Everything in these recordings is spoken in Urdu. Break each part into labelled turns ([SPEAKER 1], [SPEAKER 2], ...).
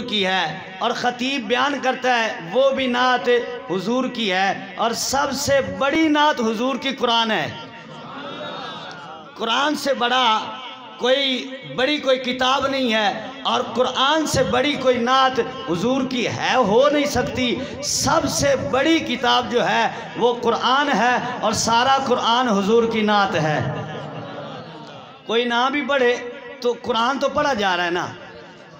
[SPEAKER 1] کی ہے، اور خطیب بیان کرتا ہے وہ بھی نعت حضور کی ہے، اور سب سے بڑی نعت حضور کی قرآن ہے۔ قرآن سے بڑی کوئی کتاب نہیں ہے، اور قرآن سے بڑی کوئی نعت حضور کی ہو نہیں سکتی۔ سب سے بڑی کتاب جو ہے وہ قرآن ہے، اور سارا قرآن حضور کی نعت ہے۔ کوئی نہ بھی پڑھے تو قرآن تو پڑھا جا رہا ہے نا،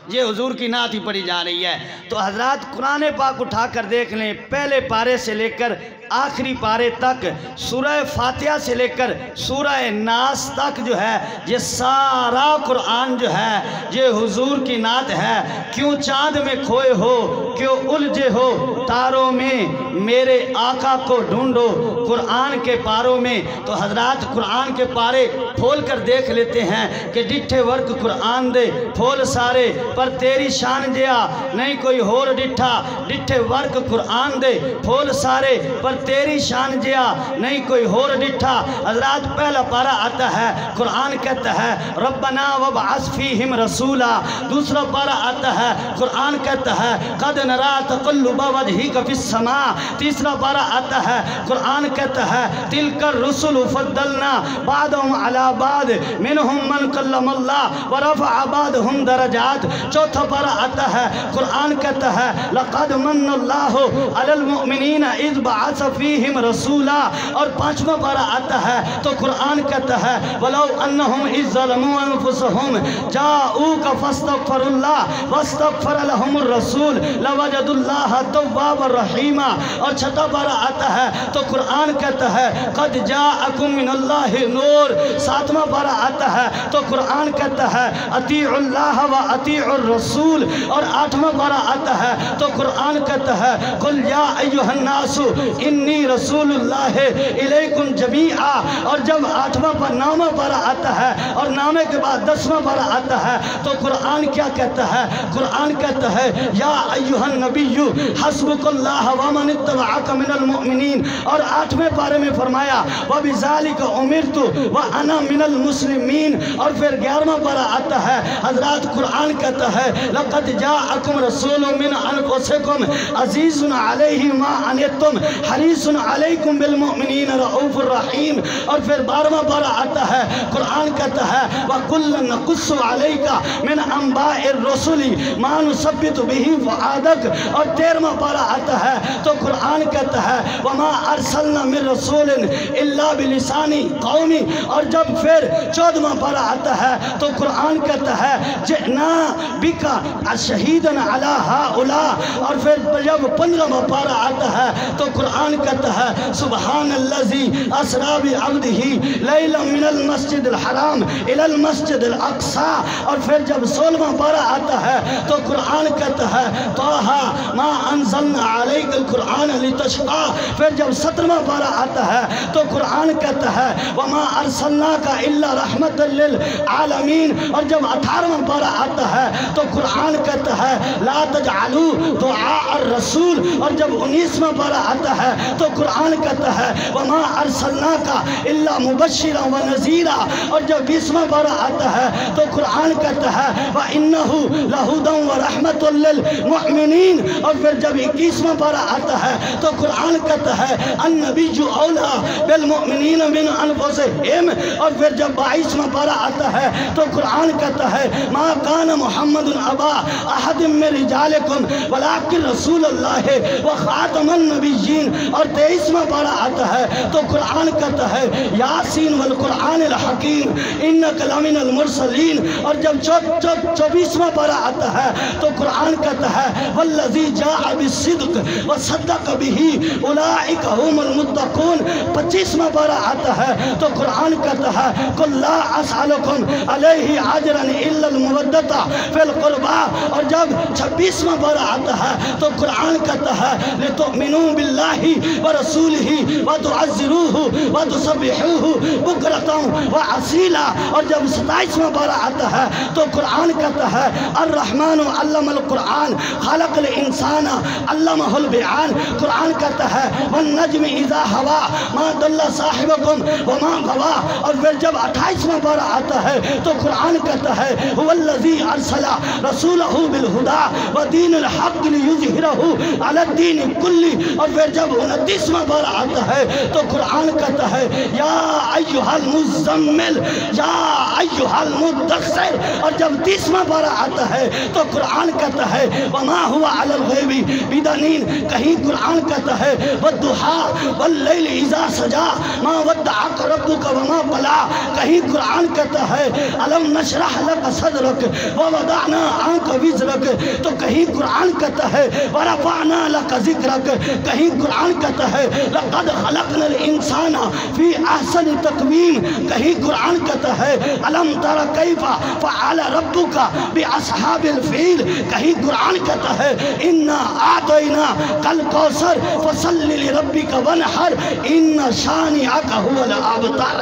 [SPEAKER 1] یہ حضور کی نعت ہی پڑھی جا رہی ہے۔ تو حضرات قرآن پاک اٹھا کر دیکھ لیں، پہلے پارے سے لے کر آخری پارے تک، سورہ فاتحہ سے لے کر سورہ ناس تک جو ہے یہ سارا قرآن جو ہے یہ حضور کی نعت ہے۔ کیوں چاند میں کھوئے ہو، کیوں الجھے ہو تاروں میں، میرے آقا کو ڈھونڈو قرآن کے پاروں میں۔ تو حضرات قرآن کے پارے کھول کر دیکھ لیتے ہیں کہ ڈٹھے ورک قرآن دے پھول سارے، پر تیری شان جیا نہیں کوئی ہور ڈٹھا۔ ڈٹھے ورک قرآن دے پھول سارے، پر تیری شان جیا نہیں کوئی ہور ڈٹھا۔ حضرات پہلا پارہ آتا ہے، قرآن کہتا ہے ربنا وابعث فیہم رسولا۔ دوسرا پارہ آتا ہے، قرآن کہتا ہے قد نرا تقلب وجہک فی السماء۔ تیسرا پارہ آتا ہے، قرآن کہتا ہے تلک الرسل فضلنا بعضهم علی بعض منہم من کلم اللہ ورفع بعضهم درجات۔ چوتھا پارہ آتا ہے، قرآن کہتا ہے لقد من اللہ علی المؤمنین اذ بعث فیہم رسولا۔ اور پانچواں پارہ آتا ہے تو قرآن کہتا ہے ولو انہم اذ ظلموا انفسہم جاؤک فاستغفروا اللہ واستغفر لہم الرسول لوجدوا اللہ توابا رحیما۔ اور چھٹا پارہ آتا ہے تو قرآن کہتا ہے قد جاءکم من اللہ نور۔ ساتواں پارہ آتا ہے تو قرآن کہتا ہے اطیعوا اللہ و اطیعوا الرسول۔ اور آٹھواں پارہ آتا ہے تو قرآن کہتا ہے قل یا ایھا الناس انی رسول اللہ الیکم جمیعا۔ اور جب نامہ پارہ آتا ہے اور نامے کے بعد 10واں پارہ آتا ہے تو قرآن کیا کہتا ہے؟ قرآن کہتا ہے یا ایھا النبی حسبک اللہ ومن اتبعک من المؤمنین۔ اور 8ویں پارے میں فرمایا وبذالک امرت وانا من المسلمین۔ اور پھر 11واں پارہ آتا ہے، حضرات قرآن کہتا ہے لقد جاءکم رسول من انفسکم عزیز علیہ ما عنتم حریص علیکم بالمؤمنین رؤوف الرحیم۔ اور پھر 12واں پارہ آتا ہے، قرآن کہتا ہے وَكُلًّا نَقُصُّ عَلَيْكَ مِنْ أَنْبَاءِ الرُّسُلِ مَا نُثَبِّتُ بِهِ فُؤَادَكَ۔ اور 13واں پارہ آتا ہے تو قرآن کہتا ہے وَمَا أَرْسَلْنَا مِن رَّسُولٍ إِلَّا بِلِسَانِ قَوْمِهِ۔ اور جب پھر 14واں پارہ آتا ہے تو قرآن کہتا ہے جئنا بِكَ شَهِيدًا عَلَى هَؤُلَاءِ۔ اور پھر جب 15واں پارہ آتا ہے تو قرآن کہتا ہے سبحان الذی اسریٰ بعبدہ لیلا من المسجد الحرام الی المسجد الاقصی۔ اور پھر جب 16واں پارہ آتا ہے تو قرآن کہتا ہے طٰہٰ ما انزلنا علیک القرآن لتشقیٰ۔ پھر جب 17واں پارہ آتا ہے تو قرآن کہتا ہے وما ارسلناک الا رحمۃ للعالمین۔ اور جب 18واں پارہ آتا ہے تو قرآن کہتا ہے لا تجعلوا دعاء الرسول۔ اور جب 19واں پارہ آتا ہے تو قرآن کہتا ہے وما ارسلناک الا مبشرا ونذیرا۔ اور جب 20واں پارہ آتا ہے تو قرآن کہتا ہے وانہ لہدی ورحمۃ للمؤمنین۔ اور پھر جب 21واں پارہ آتا ہے تو قرآن کہتا ہے النبی اولیٰ بالمؤمنین من انفسہم۔ اور پھر جب 22واں پارہ آتا ہے تو قرآن کہتا ہے ما کان محمد ابا احد من رجالکم ولکن رسول اللہ وخاتم النبیین۔ اور 23واں پارہ آتا ہے تو قرآن کہتا ہے یاسین والقرآن الحکیم انک لمن المرسلین۔ اور جب 24واں پارہ آتا ہے تو قرآن کہتا ہے والذی جاء بالصدق وصدق بہ اولئک هم المتقون۔ 25واں پارہ آتا ہے تو قرآن کہتا ہے قل لا اسألکم علیہ اجرا الا المودۃ فی القربى۔ اور جب 26واں پارہ آتا ہے تو قرآن کہتا ہے لتؤمنوا باللہ ورسولہ وتعزروہ وتسبحوہ بکرۃ وأصیلا۔ اور جب 27واں پارہ آتا ہے تو قرآن کہتا ہے الرحمن علم القرآن خلق الانسان علمہ البیان۔ قرآن کہتا ہے والنجم اذا ہوا ما ضل صاحبکم وما غوا۔ اور پھر جب 28واں پارہ آتا ہے تو قرآن کہتا ہے هو الذی ارسل رسولہ بالہدی ودین الحق لیظہرہ علی الدین کلہ۔ اور پھر جب 29واں پارہ آتا ہے تو قرآن کہتا ہے یا ایہا المزمل یا ایہا المدثر۔ اور جب 30واں پارہ آتا ہے تو قرآن کہتا ہے وما هو علی الغیب بدنین۔ کہیں قرآن کہتا ہے والضحیٰ واللیل اذا سجا ما ودعک ربک وما قلی۔ کہیں قرآن کہتا ہے الم نشرح لک صدرک ووضعنا عنک وزرک۔ تو کہیں قرآن کہتا ہے ورفعنا لک ذکرک۔ کہیں قرآن کہتا ہے لقد خلقنا الانسان فی احسن تقویم۔ کہیں قرآن کہتا ہے الم تر کیف فعل ربک باصحاب الفیل۔ کہیں قرآن کہتا ہے انا اعطیناک الکوثر فصل لربک وانحر ان شانئک هو الابتر۔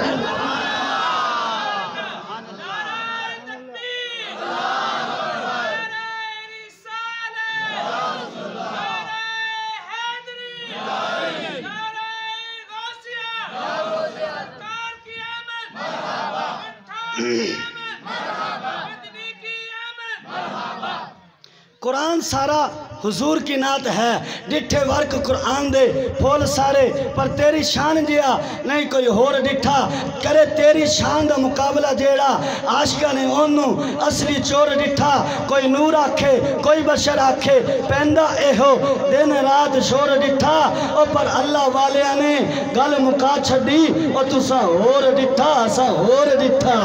[SPEAKER 1] قرآن سارا حضور کی نعت ہے۔ ڈٹھے ورک قرآن دے پھول سارے پر تیری شان جیا نہیں کوئی ہور ڈٹھا کرے تیری شان دا مقابلہ جیڑا عاشقہ نے انہوں اصلی چور ڈٹھا۔ کوئی نور آکھے کوئی بشر آکھے پہندہ اے ہو دن رات شور ڈٹھا۔ او پر اللہ والیاں نے گل مکا چھڑی او تسا ہور ڈٹھا اسا ہور ڈٹھا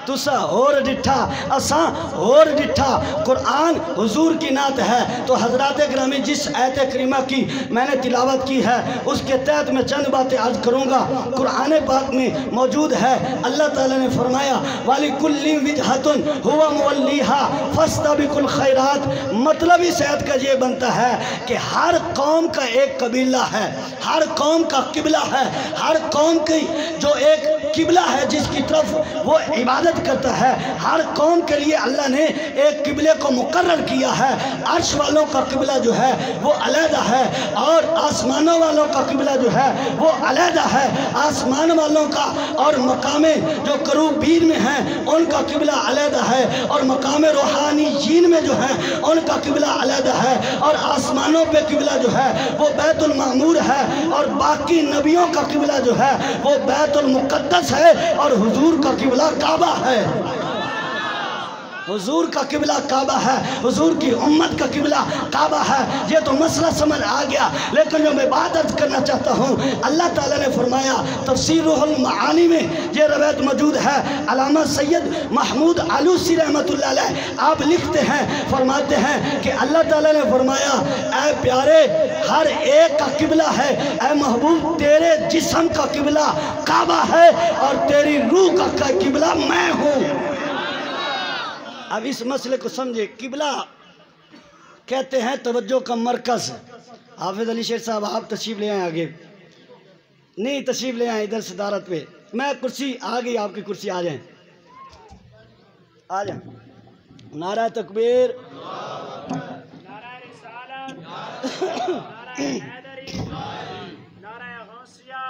[SPEAKER 1] تسا اور ڈٹھا اساں اور ڈٹھا۔ قرآن حضور کی نعت ہے۔ تو حضرات گرامی جس آیت کریمہ کی میں نے تلاوت کی ہے اس کے تحت میں چند باتیں عرض کروں گا۔ قرآن پاک میں موجود ہے اللہ تعالیٰ نے فرمایا وَلِكُلِّ وِجْهَةٌ هُوَ مُوَلِّيهَا فَاسْتَبِقُوا الْخَيْرَاتِ۔ مطلب اس آیت کا یہ بنتا ہے کہ ہر قوم کا ایک قبیلہ ہے، ہر قوم کا قبلہ ہے، ہر قوم کی جو ایک قبلہ ہے جس کی طرف وہ عبادت کرتا ہے۔ ہر قوم کے لیے اللہ نے ایک قبلے کو مقرر کیا ہے۔ عرش والوں کا قبلہ جو ہے وہ علیحدہ ہے اور آسمانوں والوں کا قبلہ جو ہے وہ علیحدہ ہے۔ آسمان والوں کا اور مقام جو کروبین میں ہیں ان کا قبلہ علیحدہ ہے اور مقام روحانیین میں جو ہیں ان کا قبلہ علیحدہ ہے اور آسمانوں پہ قبلہ جو ہے وہ بیت المعمور ہے اور باقی نبیوں کا قبلہ جو ہے وہ بیت المقدس ہے اور حضور کا قبلہ کعبہ ہے۔ حضور کا قبلہ کعبہ ہے، حضور کی امت کا قبلہ کعبہ ہے۔ یہ تو مسئلہ سمجھ آ گیا، لیکن جو میں بات عرض کرنا چاہتا ہوں اللہ تعالیٰ نے فرمایا تفسیر روح المعانی میں یہ روایت موجود ہے۔ علامہ سید محمود علوسی رحمۃ اللہ علیہ آپ لکھتے ہیں فرماتے ہیں کہ اللہ تعالیٰ نے فرمایا اے پیارے ہر ایک کا قبلہ ہے، اے محبوب تیرے جسم کا قبلہ کعبہ ہے اور تیری روح کا قبلہ میں ہوں۔ اب اس مسئلے کو سمجھے، قبلہ کہتے ہیں توجہ کا مرکز۔ حافظ علی شیر صاحب آپ تشریف لے آئیں آگے، نہیں تشریف لے آئیں ادھر صدارت پہ، میں کرسی آ گئی آپ کی کرسی، آ جائیں آ جائیں۔ نعرہ تکبیر،
[SPEAKER 2] نعرہ رسالت، نعرہ حیدری، نعرہ غوثیہ،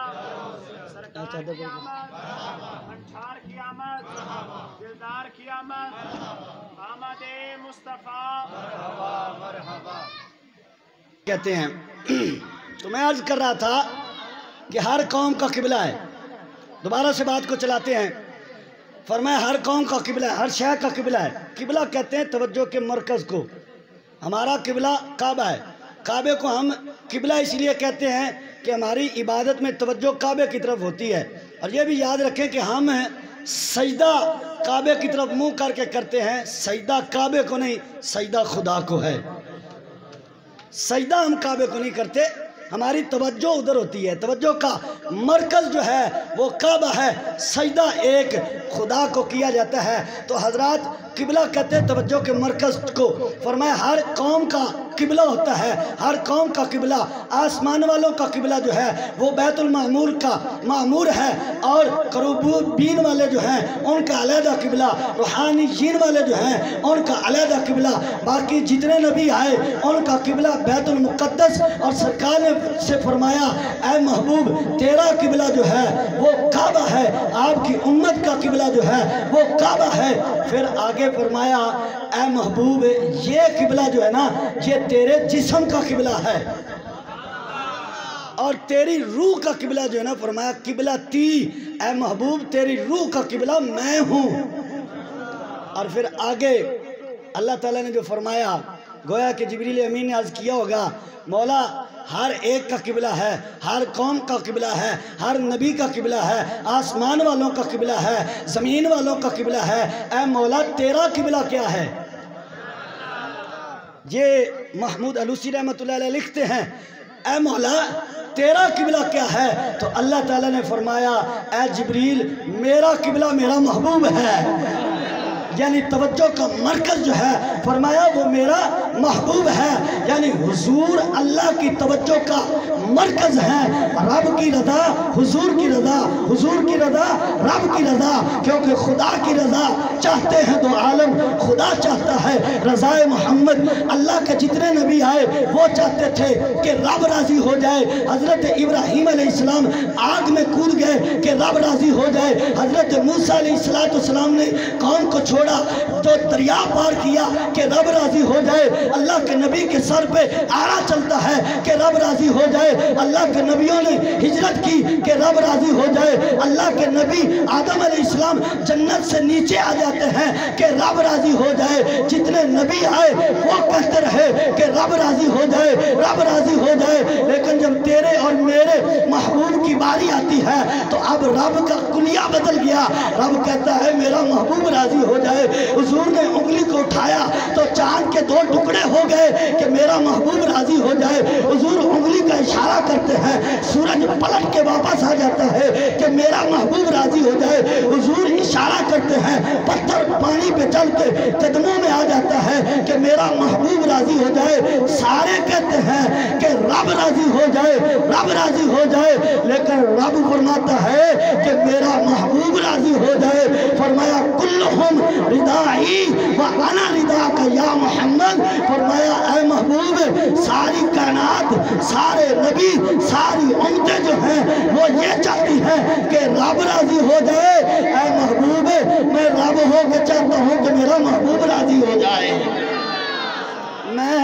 [SPEAKER 2] سرکار کی آمد، انٹھار کی آمد، دلدار کی آمد، آمد مصطفیٰ
[SPEAKER 1] کہتے ہیں۔ تو میں عرض کر رہا تھا کہ ہر قوم کا قبلہ ہے، دوبارہ سے بات کو چلاتے ہیں۔ فرمایا ہر قوم کا قبلہ ہے، ہر شہر کا قبلہ ہے۔ قبلہ کہتے ہیں توجہ کے مرکز کو۔ ہمارا قبلہ کعبہ ہے، کعبے کو ہم قبلہ اس لیے کہتے ہیں کہ ہماری عبادت میں توجہ کعبے کی طرف ہوتی ہے۔ اور یہ بھی یاد رکھیں کہ ہم سجدہ کعبے کی طرف منہ کر کے کرتے ہیں، سجدہ کعبے کو نہیں، سجدہ خدا کو ہے۔ سجدہ ہم کعبے کو نہیں کرتے، ہماری توجہ ادھر ہوتی ہے، توجہ کا مرکز جو ہے وہ کعبہ ہے، سجدہ ایک خدا کو کیا جاتا ہے۔ تو حضرات
[SPEAKER 3] قبلہ کہتے ہیں توجہ کے مرکز کو. فرمایا ہر قوم کا قبلہ ہوتا ہے, ہر قوم کا قبلہ. آسمان والوں کا قبلہ جو ہے وہ بیت المعمور کا معمور ہے, اور کروبین والے جو ہیں ان کا علیحدہ قبلہ, روحانیین والے جو ہیں ان کا علیحدہ قبلہ. باقی جتنے نبی آئے ان کا قبلہ بیت المقدس, اور سرکار نے سے فرمایا اے محبوب تیرا قبلہ جو ہے وہ کعبہ ہے, آپ کی امت کا قبلہ جو ہے وہ کعبہ ہے. پھر آگے فرمایا اے محبوب یہ قبلہ جو ہے نا یہ تیرے جسم کا قبلہ ہے, اور تیری روح کا قبلہ جو ہے نا فرمایا قبلہ تی, اے محبوب تیری روح کا قبلہ میں ہوں. اور پھر آگے اللہ تعالیٰ نے جو فرمایا, گویا کہ جبریل امین نے عرض کیا ہوگا مولا ہر ایک کا قبلہ ہے, ہر قوم کا قبلہ ہے, ہر نبی کا قبلہ ہے, آسمان والوں کا قبلہ ہے, زمین والوں کا قبلہ ہے. اے مولا تیرا قبلہ کیا ہے؟ یہ محمود علوسی رحمۃ اللہ علیہ لکھتے ہیں اے مولا تیرا قبلہ کیا ہے؟ تو اللہ تعالیٰ نے فرمایا اے جبریل میرا قبلہ میرا محبوب ہے, یعنی توجہ کا مرکز جو ہے فرمایا وہ میرا محبوب ہے, یعنی حضور اللہ کی توجہ کا مرکز ہے. رب کی رضا حضور کی رضا, حضور کی رضا رب کی رضا, کیونکہ خدا کی رضا چاہتے ہیں تو عالم خدا چاہتا ہے. رضا محمد اللہ کے جتنے نبی آئے وہ چاہتے تھے کہ رب راضی ہو جائے. حضرت ابراہیم علیہ السلام آگ میں کود گئے کہ رب راضی ہو جائے. حضرت موسیٰ علیہ السلام نے قوم کو چھوڑا تو دریا پار کیا کہ رب راضی ہو جائے. اللہ کے نبی کے سر پہ آرا چلتا ہے کہ رب راضی ہو جائے. اللہ کے نبیوں نے ہجرت کی کہ رب راضی ہو جائے. اللہ کے نبی آدم علیہ السلام جنت سے نیچے آ جاتے ہیں کہ رب راضی ہو جائے. جتنے نبی آئے وہ کہتے رہے کہ رب راضی ہو جائے, رب راضی ہو جائے. لیکن جب تیرے اور میرے محبوب کی باری آتی ہے تو اب رب کا کلیہ بدل گیا. رب کہتا ہے میرا محبوب راضی ہو جائے. حضور نے انگلی کو اٹھایا تو چاند کے 2 ٹکڑے ہو گئے کہ میرا محبوب راضی ہو جائے. حضور انگلی کا اشارہ کرتے ہیں, سورج پلٹ کے واپس آ جاتا ہے کہ میرا محبوب راضی ہو جائے. حضور اشارہ کرتے ہیں, پتھر پانی پہ چل کے قدموں میں آ جاتا ہے کہ میرا محبوب راضی ہو جائے. سارے کہتے ہیں کہ رب راضی ہو جائے, رب راضی ہو جائے, لیکن رب فرماتا ہے کہ میرا محبوب راضی ہو جائے. فرمایا کلہم ردائی وانا رداک یا محمد. فرمایا اے محبوب ساری کائنات, سارے نبی, ساری امتیں جو ہیں وہ یہ چاہتی ہیں کہ رب راضی ہو جائے. اے محبوب میں رب ہو کے چاہتا ہوں کہ میرا محبوب راضی ہو جائے. میں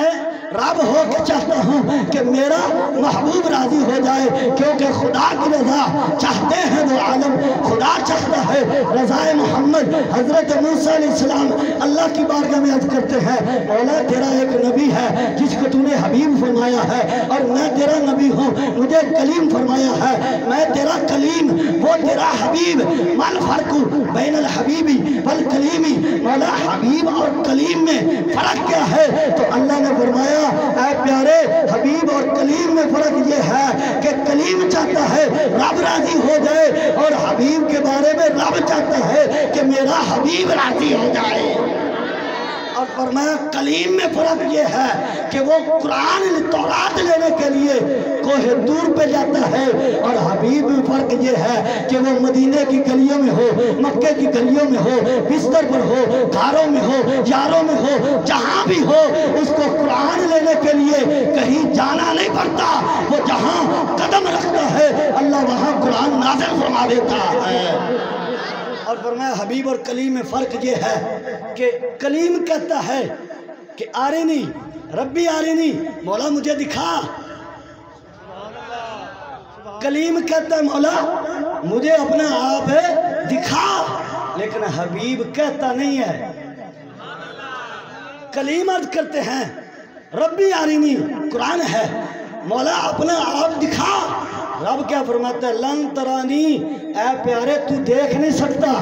[SPEAKER 3] رب ہو کے چاہتا ہوں کہ میرا محبوب راضی ہو جائے, کیونکہ خدا کی رضا چاہتے ہیں وہ عالم خدا چاہتا ہے. رضا محمد. حضرت موسیٰ علیہ السلام اللہ کی بارگاہ میں عرض کرتے ہیں مولا تیرا ایک نبی ہے جس کو تو نے حبیب فرمایا ہے, اور میں تیرا نبی ہوں مجھے کلیم فرمایا ہے. میں تیرا کلیم وہ تیرا حبیب. مال فرق بین الحبیبی والکلیمی. مولا حبیب اور کلیم میں فرق کیا ہے؟ تو اللہ نے فرمایا اے پیارے حبیب اور کلیم میں فرق یہ ہے کہ کلیم چاہتا ہے رب راضی ہو جائے, اور حبیب کے بارے میں رب چاہتا ہے کہ میرا حبیب راضی ہو جائے. اور فرمایا کلیم میں فرق یہ ہے کہ وہ قرآن تورات لینے کے لیے کوہ دور پہ جاتا ہے, اور حبیب میں فرق یہ ہے کہ وہ مدینے کی گلیوں میں ہو, مکے کی گلیوں میں ہو, بستر پر ہو, گھروں میں ہو, یاروں میں ہو, جہاں بھی ہو اس کو قرآن لینے کے لیے کہیں جانا نہیں پڑتا. وہ جہاں قدم رکھتا ہے اللہ وہاں قرآن نازل فرما دیتا ہے. اور فرمایا حبیب اور کلیم میں فرق یہ ہے کہ کلیم کہتا ہے کہ آرینی ربی آرینی, مولا مجھے دکھا. کلیم کہتا ہے مولا مجھے اپنا آپ دکھا. لیکن حبیب کہتا نہیں ہے. کلیم عرض کرتے ہیں ربی آرینی قرآن ہے, مولا اپنا آپ دکھا. رب کیا فرماتا ہے لن ترانی, اے پیارے تو دیکھ نہیں سکتا.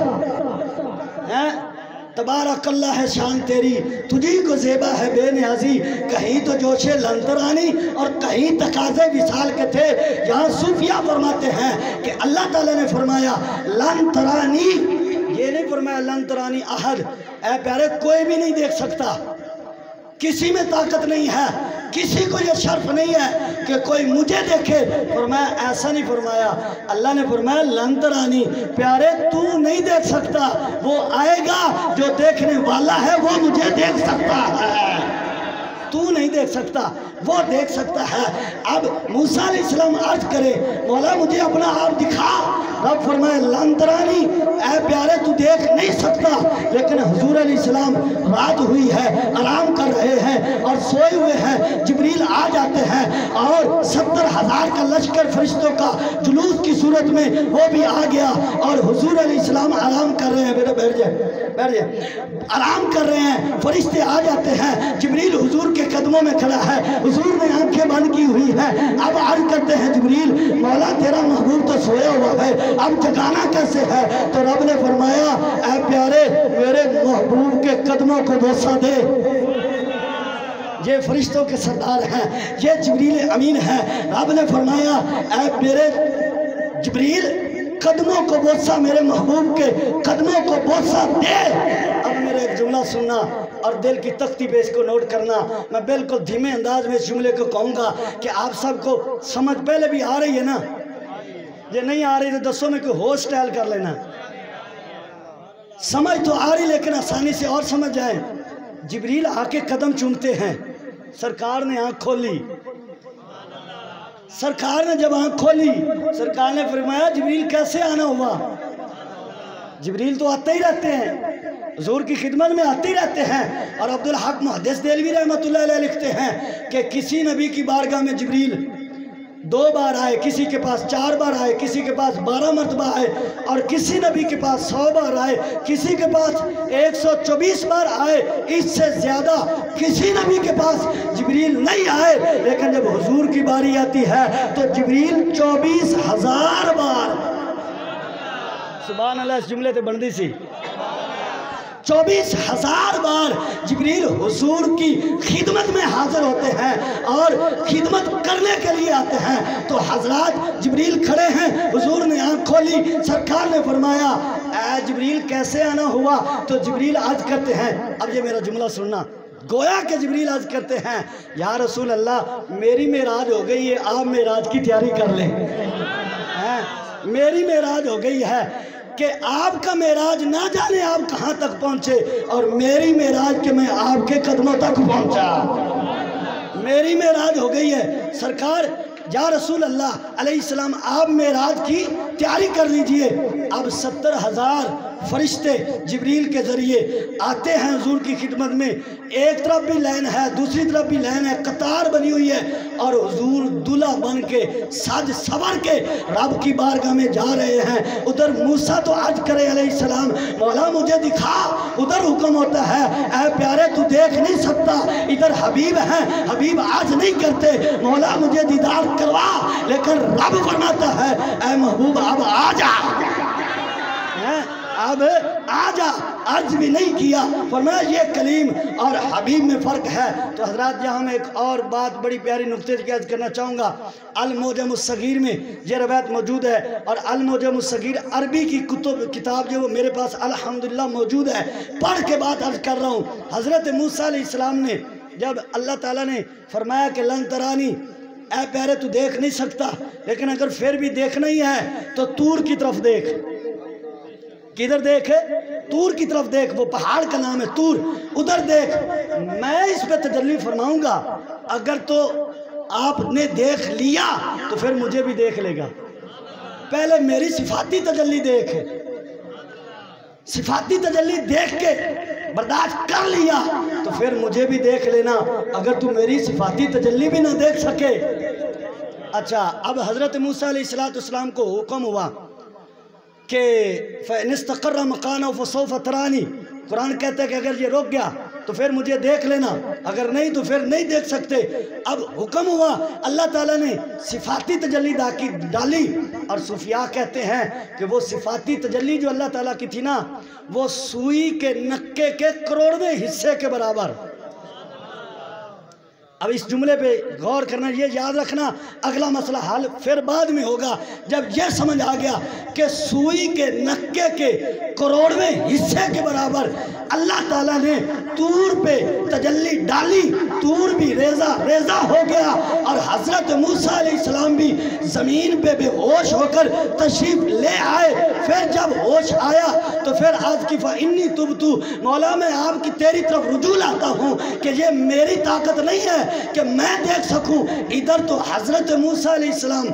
[SPEAKER 3] تبارک اللہ ہے شان تیری, تجھی کو زیبا ہے بے نیازی. کہیں تو جوشے لن ترانی اور کہیں تقاضے وصال کے تھے. یہاں صوفیہ فرماتے ہیں کہ اللہ تعالیٰ نے فرمایا لن ترانی, یہ نہیں فرمایا لن ترانی احد. اے پیارے کوئی بھی نہیں دیکھ سکتا، کسی میں طاقت نہیں ہے، کسی کو یہ شرف نہیں ہے کہ کوئی مجھے دیکھے۔ فرمایا ایسا نہیں فرمایا، اللہ نے فرمایا لن ترانی، پیارے تو نہیں دیکھ سکتا، وہ آئے گا جو دیکھنے والا ہے وہ مجھے دیکھ سکتا ہے، تو نہیں دیکھ سکتا، وہ دیکھ سکتا ہے۔ اب موسیٰ علیہ السلام عرض کرے مولا مجھے اپنا آپ دکھا، رب فرمائے لن ترانی، اے پیارے تو دیکھ نہیں سکتا، لیکن حضور علیہ السلام رات ہوئی ہے، آرام کر رہے ہیں اور سوئے ہوئے ہیں، جبریل آ جاتے ہیں اور 70,000 کا لشکر فرشتوں کا جلوس کی صورت میں وہ بھی آ گیا اور حضور علیہ السلام آرام کر رہے ہیں، بیٹا بیٹھ جائے، آرام کر رہے ہیں، فرشتے آ جاتے ہیں، جبریل حضور کے قدموں میں کھڑا ہے، حضور نے آنکھیں بند کی ہوئی ہے، اب عرض کرتے ہیں جبریل مولا تیرا محبوب تو سویا ہوا ہے، اب جگانا کیسے ہے؟ تو رب نے فرمایا اے پیارے میرے محبوب کے قدموں کو بوسہ دے، یہ فرشتوں کے سردار ہیں، یہ جبریل امین ہیں، رب نے فرمایا اے میرے جبریل قدموں کو بوسہ، میرے محبوب کے قدموں کو بوسہ دے۔ اب میرا ایک جملہ سننا اور دل کی تختی پہ اس کو نوٹ کرنا، میں بالکل دھیمے انداز میں اس جملے کو کہوں گا کہ آپ سب کو سمجھ پہلے بھی آ رہی ہے نا، یہ نہیں آ رہی تو دسوں میں کوئی ہو سٹائل کر لینا، سمجھ تو آ رہی لیکن آسانی سے اور سمجھ جائیں۔ جبریل آ کے قدم چومتے ہیں، سرکار نے آنکھ کھولی، سرکار نے جب آنکھ کھولی سرکار نے فرمایا جبریل کیسے آنا ہوا؟ جبریل تو آتے ہی رہتے ہیں، حضور کی خدمت میں آتے ہی رہتے ہیں، اور عبدالحق محدث دہلوی رحمۃ اللہ علیہ لکھتے ہیں کہ کسی نبی کی بارگاہ میں جبریل 2 بار آئے، کسی کے پاس 4 بار آئے، کسی کے پاس 12 مرتبہ آئے، اور کسی نبی کے پاس 100 بار آئے، کسی کے پاس 124 بار آئے، اس سے زیادہ کسی نبی کے پاس جبریل نہیں آئے، لیکن جب حضور کی باری آتی ہے تو جبریل 24,000 بار، سبحان اللہ، اس جملے تے بندی سی، 24,000 بار جبریل حضور کی خدمت میں حاضر ہوتے ہیں اور خدمت کرنے کے لیے آتے ہیں۔ تو حضرات جبریل کھڑے ہیں، حضور نے آنکھ کھولی، سرکار نے فرمایا اے جبریل کیسے آنا ہوا؟ تو جبریل عرض کرتے ہیں، اب یہ میرا جملہ سننا، گویا کہ جبریل عرض کرتے ہیں یا رسول اللہ میری معراج ہو گئی ہے، آپ معراج کی تیاری کر لیں، میری معراج ہو گئی ہے کہ آپ کا معراج نہ جانے آپ کہاں تک پہنچے، اور میری معراج کہ میں آپ کے قدموں تک پہنچا، میری معراج ہو گئی ہے۔ سرکار یا رسول اللہ علیہ السلام آپ معراج کی تیاری کر لیجئے۔ اب 70,000 فرشتے جبریل کے ذریعے آتے ہیں حضور کی خدمت میں، ایک طرف بھی لائن ہے، دوسری طرف بھی لائن ہے، قطار بنی ہوئی ہے، اور حضور دلہا بن کے سج سور کے رب کی بارگاہ میں جا رہے ہیں۔ ادھر موسیٰ تو عرض کرے علیہ السلام مولا مجھے دکھا، ادھر حکم ہوتا ہے اے پیارے تو دیکھ نہیں سکتا، ادھر حبیب ہیں، حبیب آج نہیں کرتے مولا مجھے دیدار کروا، لیکن رب فرماتا ہے اے محبوب اب آ جا، اب آ جا، عرض بھی نہیں کیا، فرمایا یہ کلیم اور حبیب میں فرق ہے۔ تو حضرات یہاں میں ایک اور بات بڑی پیاری نقطے کی عرض کرنا چاہوں گا، المعجم الصغیر میں یہ روایت موجود ہے، اور المعجم الصغیر عربی کی کتاب جو میرے پاس الحمدللہ موجود ہے، پڑھ کے بات عرض کر رہا ہوں۔ حضرت موسیٰ علیہ السلام نے جب اللہ تعالیٰ نے فرمایا کہ لن ترانی، اے پیارے تو دیکھ نہیں سکتا، لیکن اگر پھر بھی دیکھنا ہی ہے تو طور کی طرف دیکھ، کدھر دیکھ؟ طور کی طرف دیکھ، وہ پہاڑ کا نام ہے طور، ادھر دیکھ، میں اس پہ تجلی فرماؤں گا، اگر تو آپ نے دیکھ لیا تو پھر مجھے بھی دیکھ لے گا، پہلے میری صفاتی تجلی دیکھ، صفاتی تجلی دیکھ کے برداشت کر لیا تو پھر مجھے بھی دیکھ لینا، اگر تو میری صفاتی تجلی بھی نہ دیکھ سکے۔ اچھا اب حضرت موسیٰ علیہ السلام کو حکم ہوا کہ فَإِنِ اسْتَقَرَّ مَكَانَهُ فَسَوْفَ تَرَانِي، قرآن کہتا ہے کہ اگر یہ رک گیا تو پھر مجھے دیکھ لینا، اگر نہیں تو پھر نہیں دیکھ سکتے۔ اب حکم ہوا، اللہ تعالیٰ نے صفاتی تجلی ڈالی، اور صوفیاء کہتے ہیں کہ وہ صفاتی تجلی جو اللہ تعالیٰ کی تھی نا، وہ سوئی کے نکے کے کروڑویں حصے کے برابر۔ اب اس جملے پہ غور کرنا، یہ یاد رکھنا، اگلا مسئلہ حل پھر بعد میں ہوگا جب یہ سمجھ آ گیا کہ سوئی کے نکے کے کروڑویں حصے کے برابر اللہ تعالیٰ نے طور پہ تجلی ڈالی، طور بھی ریزہ ریزہ ہو گیا، اور حضرت موسیٰ علیہ السلام بھی زمین پہ بے ہوش ہو کر تشریف لے آئے۔ پھر جب ہوش آیا تو پھر عرض کی فَإِنِّي تُبْتُ، مولا میں آپ کی تیری طرف رجوع لاتا ہوں کہ یہ میری طاقت نہیں ہے کہ میں دیکھ سکوں۔ ادھر تو حضرت موسیٰ علیہ السلام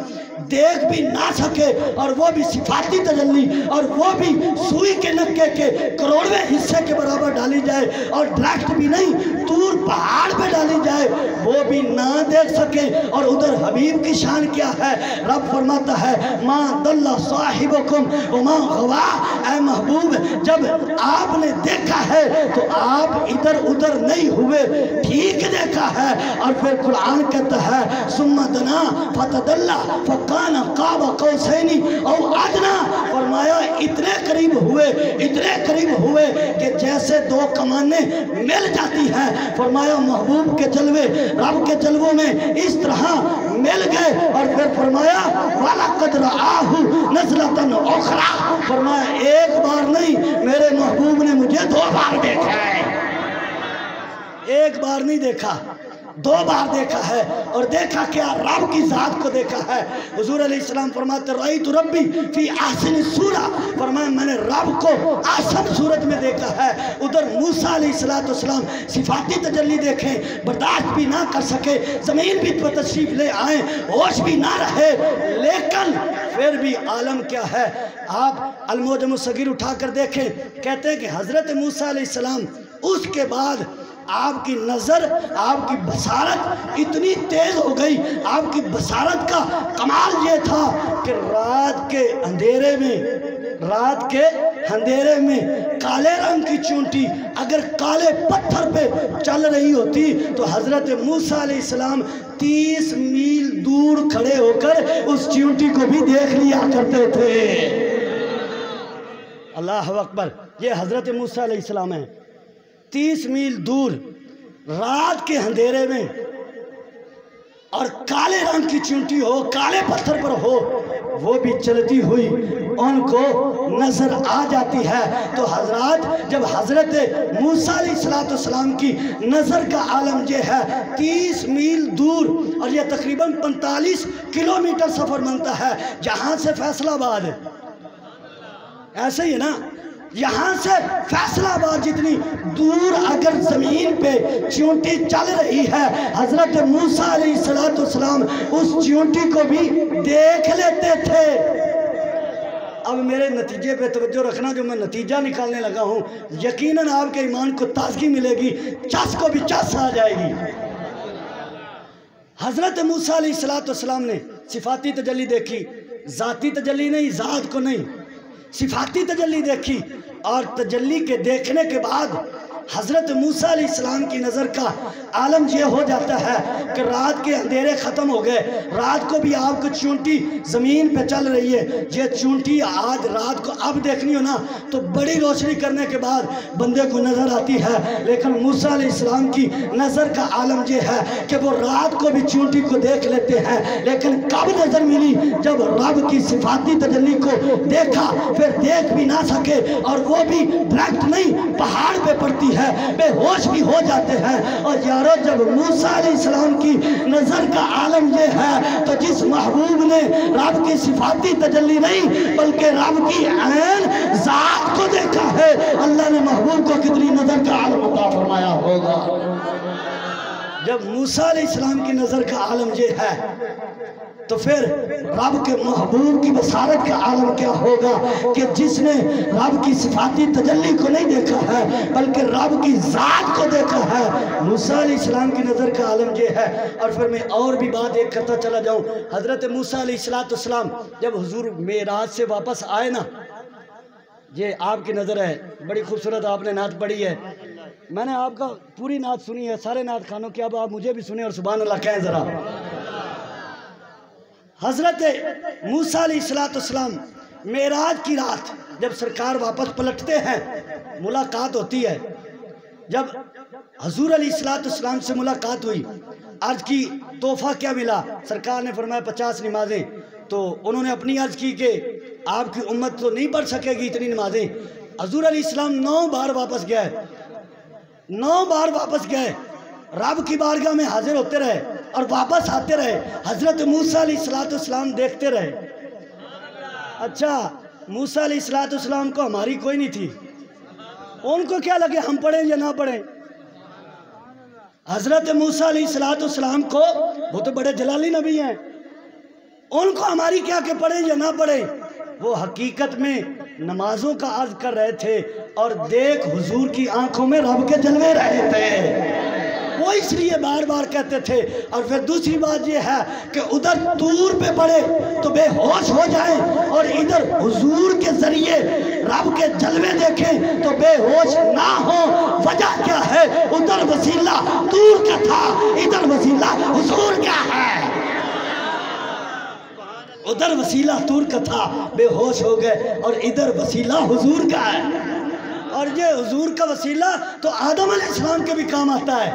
[SPEAKER 3] دیکھ بھی نہ سکے، اور وہ بھی صفاتی تجلی، اور وہ بھی سوئی کے نکے کے کروڑویں حصے کے برابر ڈالی جائے، اور ڈائریکٹ بھی نہیں، طور پہاڑ پہ ڈالی جائے، وہ بھی نہ دیکھ سکے۔ اور ادھر حبیب کی شان کیا ہے؟ رب فرماتا ہے مَا ضَلَّ صَاحِبُكُمْ وَمَا غَوَىٰ، اے محبوب جب آپ نے دیکھا ہے تو آپ ادھر ادھر نہیں ہوئے، ٹھیک دیکھا ہے۔ اور پھر قرآن کہتا ہے ثُمَّ دَنَا فَتَدَلَّىٰ فَكَانَ قَابَ قَوْسَيْنِ أَوْ أَدْنَىٰ، فرمایا اتنے قریب ہوئے کہ جیسے دو کمانیں مل جاتی ہیں۔ فرمایا محبوب کے جلوے رب کے جلووں میں اس طرح مل گئے، اور پھر فرمایا وَلَقَدْ رَآهُ نَزْلَةً أُخْرَىٰ، فرمایا ایک بار نہیں، میرے محبوب نے مجھے دو بار دیکھا ہے، ایک بار نہیں دیکھا، دو بار دیکھا ہے۔ اور دیکھا کیا؟ رب کی ذات کو دیکھا ہے۔ حضور علیہ السلام فرماتے رأیت ربی فی احسن صورہ، فرمایا میں نے رب کو احسن صورت میں دیکھا ہے۔ ادھر موسیٰ علیہ السلام صفاتی تجلی دیکھیں، برداشت بھی نہ کر سکے، زمین بھی تشریف لے آئیں، ہوش بھی نہ رہے، لیکن پھر بھی عالم کیا ہے؟ آپ المعجم الصغیر اٹھا کر دیکھیں، کہتے ہیں کہ حضرت موسیٰ علیہ السلام اس کے بعد آپ کی نظر، آپ کی بصارت اتنی تیز ہو گئی، آپ کی بصارت کا کمال یہ تھا کہ رات کے اندھیرے میں کالے رنگ کی چونٹی اگر کالے پتھر پہ چل رہی ہوتی تو حضرت موسیٰ علیہ السلام 30 میل دور کھڑے ہو کر اس چونٹی کو بھی دیکھ لیا کرتے تھے۔ اللہ اکبر، یہ حضرت موسیٰ علیہ السلام ہیں، 30 میل دور رات کے اندھیرے میں، اور کالے رنگ کی چونٹی ہو، کالے پتھر پر ہو، وہ بھی چلتی ہوئی ان کو نظر آ جاتی ہے۔ تو حضرات جب حضرت موسیٰ علیہ السلام کی نظر کا عالم یہ ہے 30 میل دور، اور یہ تقریباً 45 کلومیٹر سفر بنتا ہے جہاں سے فیصل آباد، ایسے ہی ہے نا، یہاں سے فیصل آباد جتنی دور اگر زمین پہ چونٹی چل رہی ہے، حضرت موسیٰ علیہ السلام اس چونٹی کو بھی دیکھ لیتے تھے۔ اب میرے نتیجے پہ توجہ رکھنا، جو میں نتیجہ نکالنے لگا ہوں، یقیناً آپ کے ایمان کو تازگی ملے گی، چس کو بھی چس آ جائے گی۔ حضرت موسیٰ علیہ السلام نے صفاتی تجلی دیکھی، ذاتی تجلی نہیں، ذات کو نہیں، صفاتی تجلی دیکھی، اور تجلی کے دیکھنے کے بعد حضرت موسیٰ علیہ السلام کی نظر کا عالم یہ ہو جاتا ہے کہ رات کے اندھیرے ختم ہو گئے، رات کو بھی آپ کو چونٹی زمین پہ چل رہی ہے۔ یہ چونٹی آج رات کو اب دیکھنی ہو نا تو بڑی روشنی کرنے کے بعد بندے کو نظر آتی ہے، لیکن موسیٰ علیہ السلام کی نظر کا عالم یہ ہے کہ وہ رات کو بھی چونٹی کو دیکھ لیتے ہیں، لیکن کب نظر ملی؟ جب رب کی صفاتی تجلی کو دیکھا، پھر دیکھ بھی نہ سکے، اور وہ بھی ڈائریکٹ نہیں، پہاڑ پہ پڑتی ہے، بے ہوش بھی ہو جاتے ہیں۔ اور یارو جب موسیٰ علیہ السلام کی نظر کا عالم یہ ہے تو جس محبوب نے رب کی صفاتی تجلی نہیں بلکہ رب کی عین ذات کو دیکھا ہے، اللہ نے محبوب کو کتنی نظر کا عالم عطا فرمایا ہوگا۔ جب موسیٰ علیہ السلام کی نظر کا عالم یہ ہے تو پھر رب کے محبوب کی بصارت کا عالم کیا ہوگا کہ جس نے رب کی صفاتی تجلی کو نہیں دیکھا ہے بلکہ رب کی ذات کو دیکھا ہے۔ موسیٰ علیہ السلام کی نظر کا عالم یہ ہے۔ اور پھر میں اور بھی بات ایک کرتا چلا جاؤں، حضرت موسیٰ علیہ السلام جب حضور معراج سے واپس آئے نا، یہ آپ کی نظر ہے، بڑی خوبصورت آپ نے نعت پڑھی ہے، میں نے آپ کا پوری نعت سنی ہے، سارے نعت خانوں کی، اب آپ مجھے بھی سنیں اور سبحان اللہ کہیں ذرا۔ حضرت موسیٰ علیہ السلام معراج کی رات جب سرکار واپس پلٹتے ہیں، ملاقات ہوتی ہے، جب حضور علیہ السلام سے ملاقات ہوئی، عرض کی تحفہ کیا ملا؟ سرکار نے فرمایا 50 نمازیں۔ تو انہوں نے اپنی عرض کی کہ آپ کی امت تو نہیں پڑھ سکے گی اتنی نمازیں۔ حضور علیہ السلام 9 بار واپس گئے، 9 بار واپس گئے، رب کی بارگاہ میں حاضر ہوتے رہے اور واپس آتے رہے۔ حضرت موسیٰ علیہ السلام دیکھتے رہے۔ اچھا، موسیٰ علیہ السلام کو ہماری کوئی نہیں تھی، ان کو کیا لگے ہم پڑھیں یا نہ پڑھیں؟ حضرت موسیٰ علیہ السلام کو، وہ تو بڑے جلالی نبی ہیں، ان کو ہماری کیا کہ پڑھیں یا نہ پڑھیں؟ وہ حقیقت میں نمازوں کا عرض کر رہے تھے اور دیکھ حضور کی آنکھوں میں رب کے جلوے رہے تھے، وہ اس لیے بار بار کہتے تھے۔ اور پھر دوسری بات یہ ہے کہ ادھر طور پہ پڑھے تو بے ہوش ہو جائیں اور ادھر حضور کے ذریعے رب کے جلوے دیکھیں تو بے ہوش نہ ہو۔ وجہ کیا ہے؟ ادھر وسیلہ طور کا تھا، ادھر وسیلہ حضور کا ہے۔ ادھر وسیلہ طور کا تھا، بے ہوش ہو گئے، اور ادھر وسیلہ حضور کا ہے۔ اور یہ حضور کا وسیلہ تو آدم علیہ السلام کے بھی کام آتا ہے۔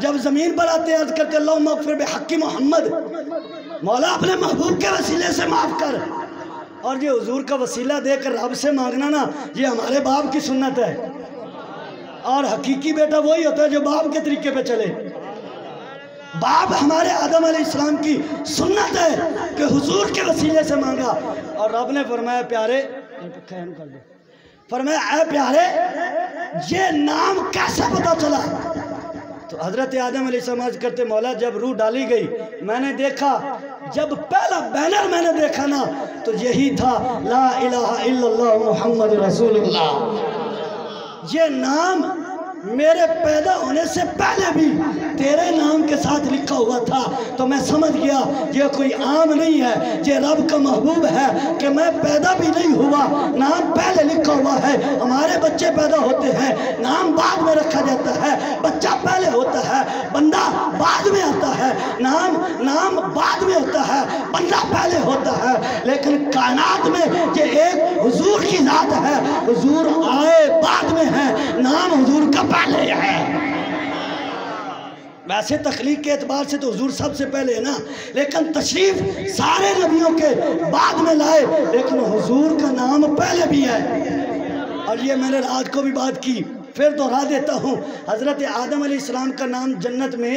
[SPEAKER 3] جب زمین پر آتے ہیں عرض کرتے اللہم اغفر بحق محمد، مولا اپنے محبوب کے وسیلے سے معاف کر۔ اور یہ حضور کا وسیلہ دے کر رب سے مانگنا نا، یہ ہمارے باپ کی سنت ہے، اور حقیقی بیٹا وہی ہوتا ہے جو باپ کے طریقے پہ چلے۔ باپ ہمارے آدم علیہ السلام کی سنت ہے کہ حضور کے وسیلے سے مانگا، اور رب نے فرمایا پیارے، فرمایا اے پیارے یہ نام کیسے پتا چلا؟ تو حضرت آدم علیہ السلام عرض کرتے مولا جب روح ڈالی گئی میں نے دیکھا، جب پہلا بینر میں نے دیکھا نا تو یہی تھا لا الہ الا اللہ محمد رسول اللہ۔ یہ نام میرے پیدا ہونے سے پہلے بھی تیرے نام کے ساتھ لکھا ہوا تھا، تو میں سمجھ گیا یہ کوئی عام نہیں ہے، یہ رب کا محبوب ہے کہ میں پیدا بھی نہیں ہوا، نام پہلے لکھا ہوا ہے۔ ہمارے بچے پیدا ہوتے ہیں، نام بعد میں رکھا جاتا ہے، بچہ پہلے ہوتا ہے، بندہ بعد میں آتا ہے، نام بعد میں ہوتا ہے، بندہ پہلے ہوتا ہے۔ لیکن کائنات میں یہ ایک حضور کی ذات ہے، حضور آئے بعد میں ہے، نام حضور کا پہلے ہے۔ ویسے تخلیق کے اعتبار سے تو حضور سب سے پہلے ہے نا، لیکن تشریف سارے نبیوں کے بعد میں لائے، لیکن حضور کا نام پہلے بھی ہے۔ اور یہ میں نے رات کو بھی بات کی، پھر دوہرا دیتا ہوں، حضرت آدم علیہ السلام کا نام جنت میں